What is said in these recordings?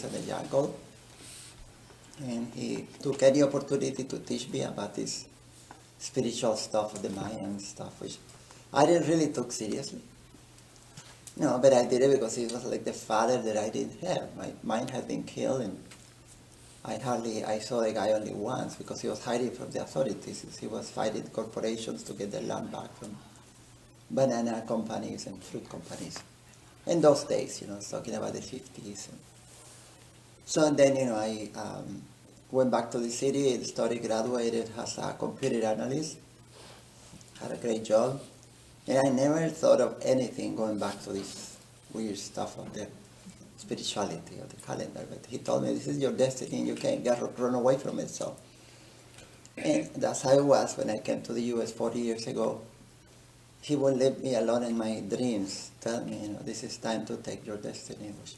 in the jungle, and he took any opportunity to teach me about this spiritual stuff of the Mayan stuff, which I didn't really took seriously. No, but I did it because he was like the father that I didn't have. My mine had been killed, and I saw the guy only once because he was hiding from the authorities. He was fighting corporations to get their land back from banana companies and fruit companies. In those days, I was talking about the 50s. So then, I went back to the city and studied, graduated as a computer analyst, had a great job. And I never thought of anything going back to this weird stuff of the spirituality of the calendar. But he told me, this is your destiny, you can't run away from it. So, and that's how it was when I came to the U.S. 40 years ago. He would leave me alone in my dreams, tell me, this is time to take your destiny. Which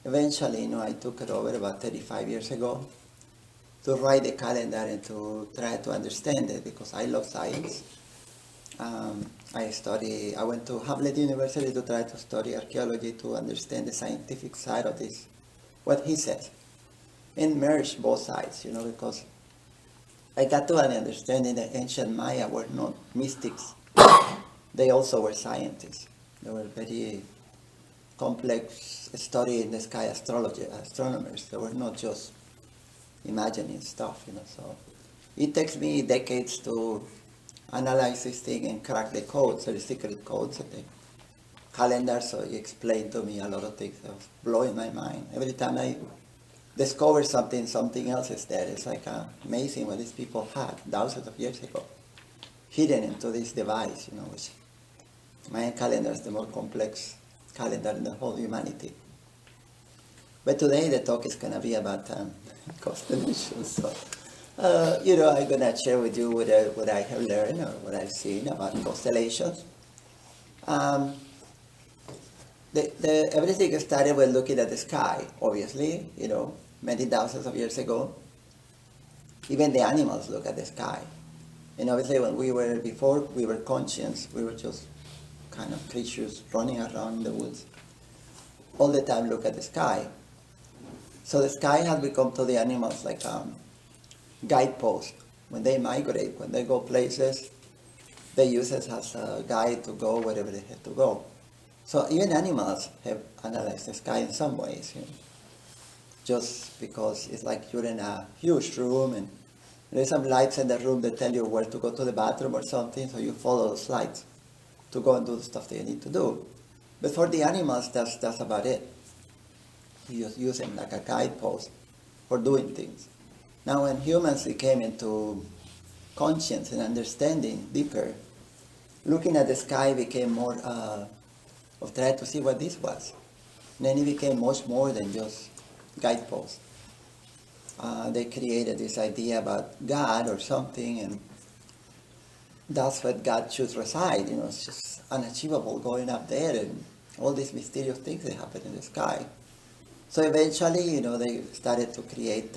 eventually, I took it over about 35 years ago to write the calendar and to try to understand it because I love science. I went to Hamlet University to try to study archaeology to understand the scientific side of this, what he says, and merge both sides, because I got to an understanding that ancient Maya were not mystics. They also were scientists. They were very complex study in the sky astronomers. They were not just imagining stuff, So it takes me decades to analyze this thing and crack the codes, the secret codes of the calendar. So he explained to me a lot of things that was blowing my mind. Every time I discover something else is there. It's like amazing what these people had thousands of years ago, hidden into this device, which Mayan calendar is the more complex calendar in the whole humanity. But today the talk is going to be about constellations. So, I'm going to share with you what I have learned or what I've seen about constellations. Everything started with looking at the sky, obviously, many thousands of years ago. Even the animals look at the sky. And obviously before we were conscious, we were just kind of creatures running around in the woods. All the time look at the sky. So the sky has become to the animals like guidepost. When they migrate, when they go places, they use it as a guide to go wherever they have to go. So even animals have analyzed the sky in some ways, just because it's like you're in a huge room and there's some lights in the room that tell you where to go to the bathroom or something, so you follow those lights to go and do the stuff that you need to do. But for the animals, that's about it. You just use them like a guidepost for doing things. Now when humans came into conscience and understanding deeper, looking at the sky became more of trying to see what this was. And then it became much more than just guideposts. They created this idea about God or something, and that's what God should reside. It's just unachievable going up there, and all these mysterious things that happen in the sky. So eventually, they started to create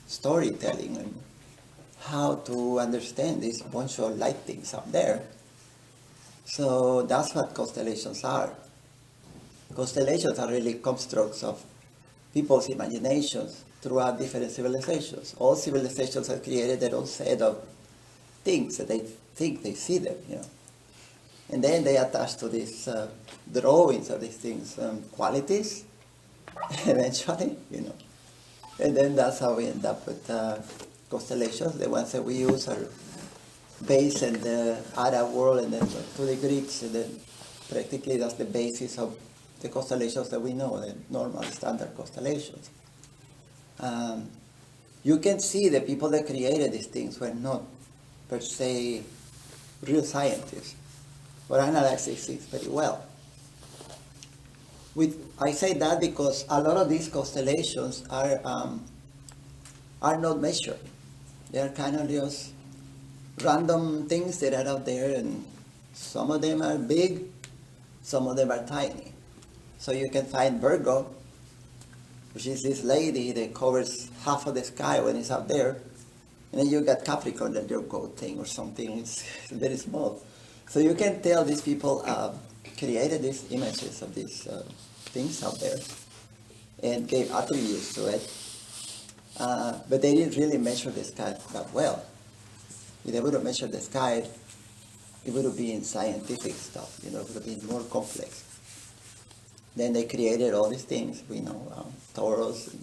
storytelling and how to understand this bunch of light things up there. So that's what constellations are. Constellations are really constructs of people's imaginations throughout different civilizations. All civilizations have created their own set of things that they think they see them, And then they attach to these drawings of these things qualities, eventually, And then that's how we end up with constellations. The ones that we use are based in the Arab world and then to the Greeks, and then practically that's the basis of the constellations that we know, the normal standard constellations. You can see the people that created these things were not per se real scientists, but analyzed these things very well. I say that because a lot of these constellations are not measured. They are kind of just random things that are out there, and some of them are big, some of them are tiny. So you can find Virgo, which is this lady that covers half of the sky when it's out there, and then you got Capricorn, that your goat thing or something. It's very small. So you can tell these people created these images of these things out there. and gave attributes to it. But they didn't really measure the sky that well. If they would have measured the sky, it would have been scientific stuff, it would have been more complex. Then they created all these things, we know, Taurus, and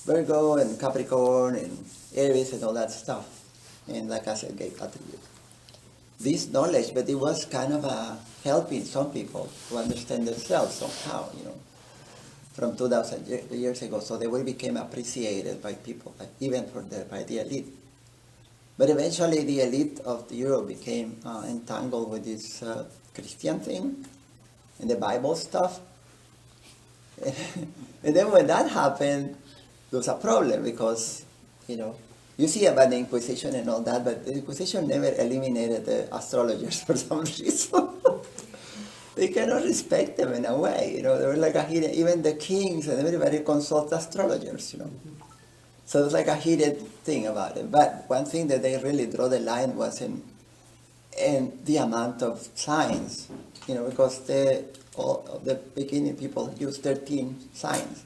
Virgo, and Capricorn, and Aries, and all that stuff. And like I said, gave attributes. This knowledge, but it was kind of helping some people to understand themselves somehow, from 2,000 years ago. So they really became appreciated by people, even by the elite. But eventually the elite of Europe became entangled with this Christian thing and the Bible stuff. And then when that happened, there was a problem because, you see about the Inquisition and all that, but the Inquisition never eliminated the astrologers for some reason. They cannot respect them in a way, they were like a hidden, even the kings and everybody consult astrologers, So it's like a hidden thing about it. But one thing that they really draw the line was in the amount of signs, because the beginning people used 13 signs.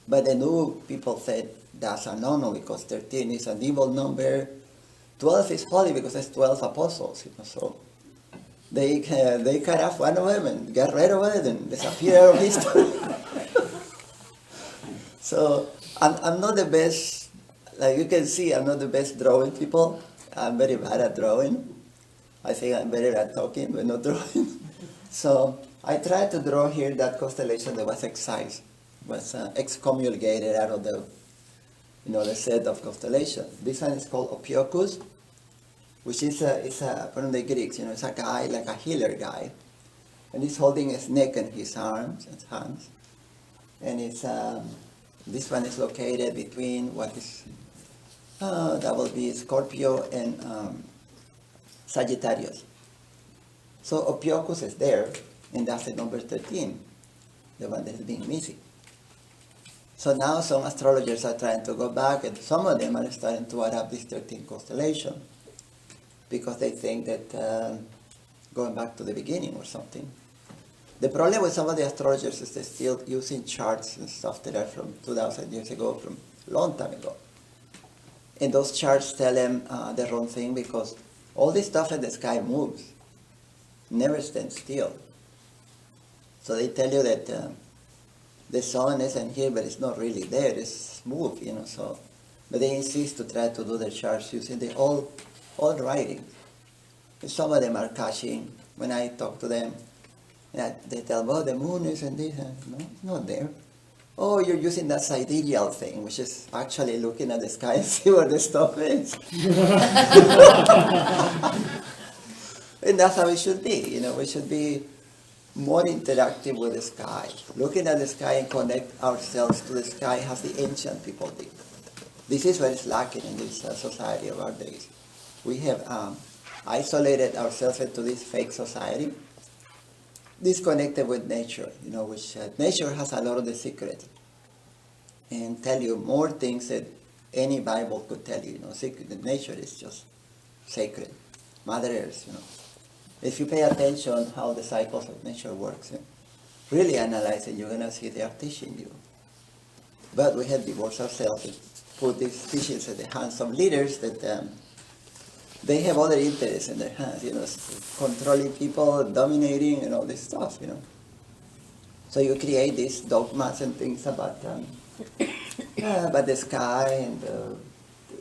But the new people said that's a no-no because 13 is an evil number. 12 is holy because it's 12 apostles, so they cut off one of them and get rid of it and disappear out of history. So I'm not the best, like you can see, I'm not the best drawing people. I'm very bad at drawing. I think I'm better at talking, but not drawing. So I tried to draw here that constellation that was excised, was excommunicated out of the set of constellation. This one is called Ophiuchus, which is from the Greeks. It's a guy, like a healer guy, and he's holding his neck and his arms and hands, and it's this one is located between what is that will be Scorpio and Sagittarius. So Ophiuchus is there, and that's the number 13, the one that is being missing. So now some astrologers are trying to go back, and some of them are starting to adapt this 13 constellation because they think that going back to the beginning or something. The problem with some of the astrologers is they're still using charts and stuff that are from 2,000 years ago, from a long time ago. And those charts tell them the wrong thing because all this stuff in the sky moves, never stands still. So they tell you that the sun isn't here, but it's not really there. It's moved, so. But they insist to try to do their charts using the old writing. And some of them are cashing. When I talk to them, they tell me, the moon is in this. No, it's not there. Oh, you're using that sidereal thing, which is actually looking at the sky and see where the stuff is. And that's how it should be. We should be more interactive with the sky, looking at the sky and connect ourselves to the sky as the ancient people did. This is what is lacking in this society of our days. We have isolated ourselves into this fake society, disconnected with nature, which nature has a lot of the secrets and tell you more things that any Bible could tell you. Secret. Nature is just sacred. Mother Earth, If you pay attention how the cycles of nature works, really analyze it, you're going to see they are teaching you. But we have divorced ourselves and put these teachings in the hands of leaders that they have other interests in their hands, controlling people, dominating, and all this stuff, So you create these dogmas and things about the sky, and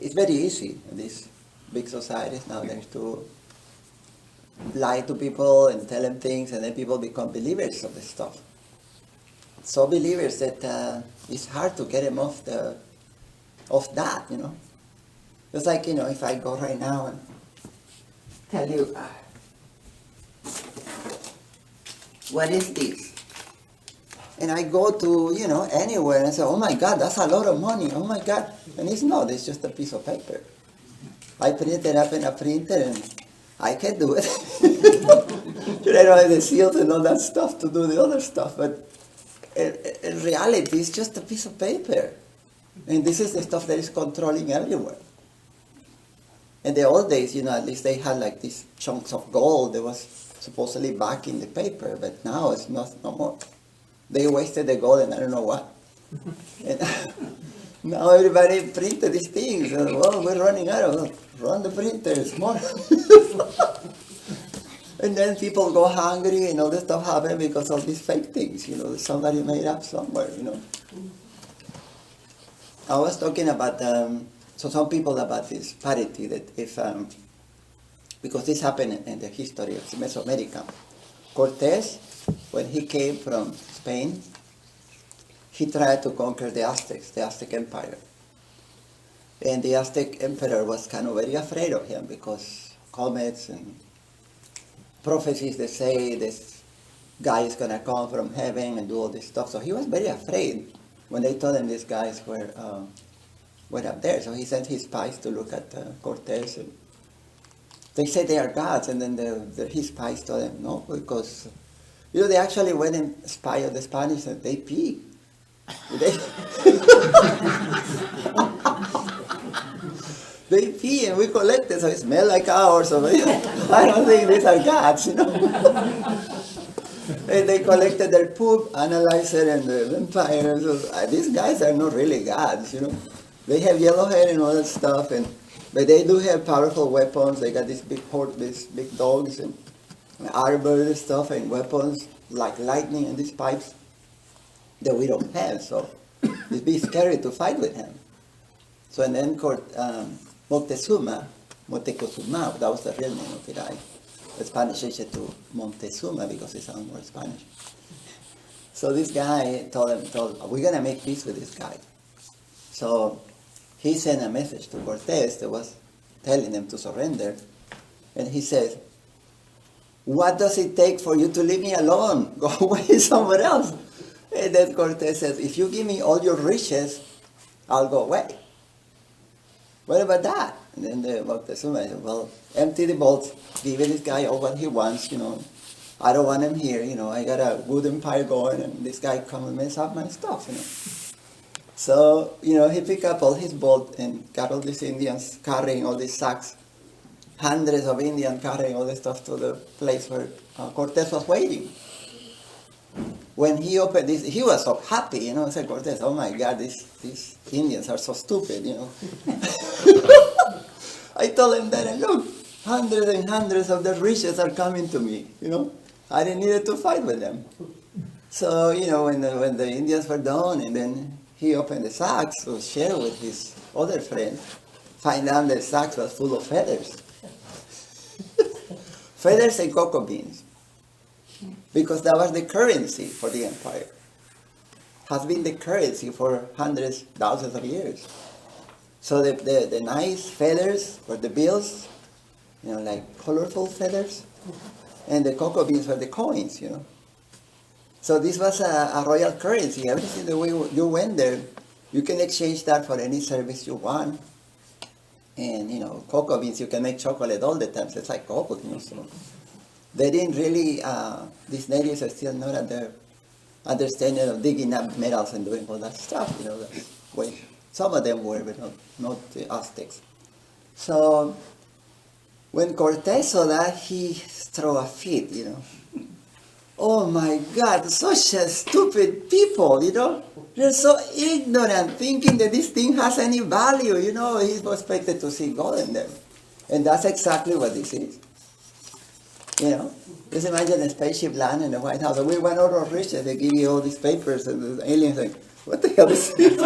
it's very easy in these big societies nowadays to lie to people and tell them things, and then people become believers of this stuff. So believers that it's hard to get them off that, Just like, if I go right now and tell you, what is this? And I go to, anywhere and I say, oh my God, that's a lot of money, oh my God. And it's not, it's just a piece of paper. I print it up in a printer and I can do it. I don't have the seals and all that stuff to do the other stuff, but in reality, it's just a piece of paper. And this is the stuff that is controlling everywhere. In the old days, at least they had like these chunks of gold that was supposedly backing the paper, but now it's not no more. They wasted the gold and I don't know what. And now everybody printed these things. And, well, we're running out of, run the printers, more. And then people go hungry and all this stuff happen because of these fake things, that somebody made up somewhere. I was talking about, so some people about this parity, that if, because this happened in the history of Mesoamerica. Cortez, when he came from Spain, he tried to conquer the Aztecs, the Aztec Empire. And the Aztec emperor was kind of very afraid of him because comets and prophecies that say this guy is going to come from heaven and do all this stuff. So he was very afraid when they told him these guys were up there. So he sent his spies to look at Cortez. And they said they are gods. And then his spies told him, no, because, they actually went and spied on the Spanish and they pee. They pee and we collect it, so it smells like ours. So I don't think these are gods, And they collected their poop, analyzed it, and the vampires. So, these guys are not really gods, They have yellow hair and all that stuff, but they do have powerful weapons. They got these big dogs and armor and stuff and weapons like lightning and these pipes that we don't have. So it'd be scary to fight with him. So and then Moctezuma, that was the real name of the guy. The Spanish changed it to Montezuma because it sounds more Spanish. So this guy told we're going to make peace with this guy. So he sent a message to Cortez that was telling them to surrender. And he says, what does it take for you to leave me alone? Go away somewhere else. And then Cortez says, if you give me all your riches, I'll go away. What about that? And then the Moctezuma said, well, empty the vault, give this guy all what he wants, I don't want him here, I got a good empire going, and this guy come and mess up my stuff, So, he picked up all his boat and got all these Indians carrying all these sacks, hundreds of Indians carrying all this stuff to the place where Cortez was waiting. When he opened this, he was so happy, I said, Cortez, oh my God, these Indians are so stupid, I told him that, and look, hundreds and hundreds of the riches are coming to me, I didn't need to fight with them. So, when the Indians were done, and then he opened the sacks to share with his other friend, find out the sacks was full of feathers. Feathers and cocoa beans. Because that was the currency for the empire. Has been the currency for hundreds, thousands of years. So the nice feathers were the bills, like colorful feathers, and the cocoa beans were the coins, So this was a royal currency. Everything the way you went there, you can exchange that for any service you want. And, cocoa beans, you can make chocolate all the time. So it's like cocoa, so they didn't really, these natives are still not at their understanding of digging up metals and doing all that stuff, that's way. Some of them were, but not the Aztecs. So when Cortez saw that, he threw a fit, Oh my God, such a stupid people, They're so ignorant, thinking that this thing has any value, He was expected to see God in them. And that's exactly what this is. Just imagine a spaceship land in the White House. We want all our riches. They give you all these papers, and the aliens like, what the hell is this?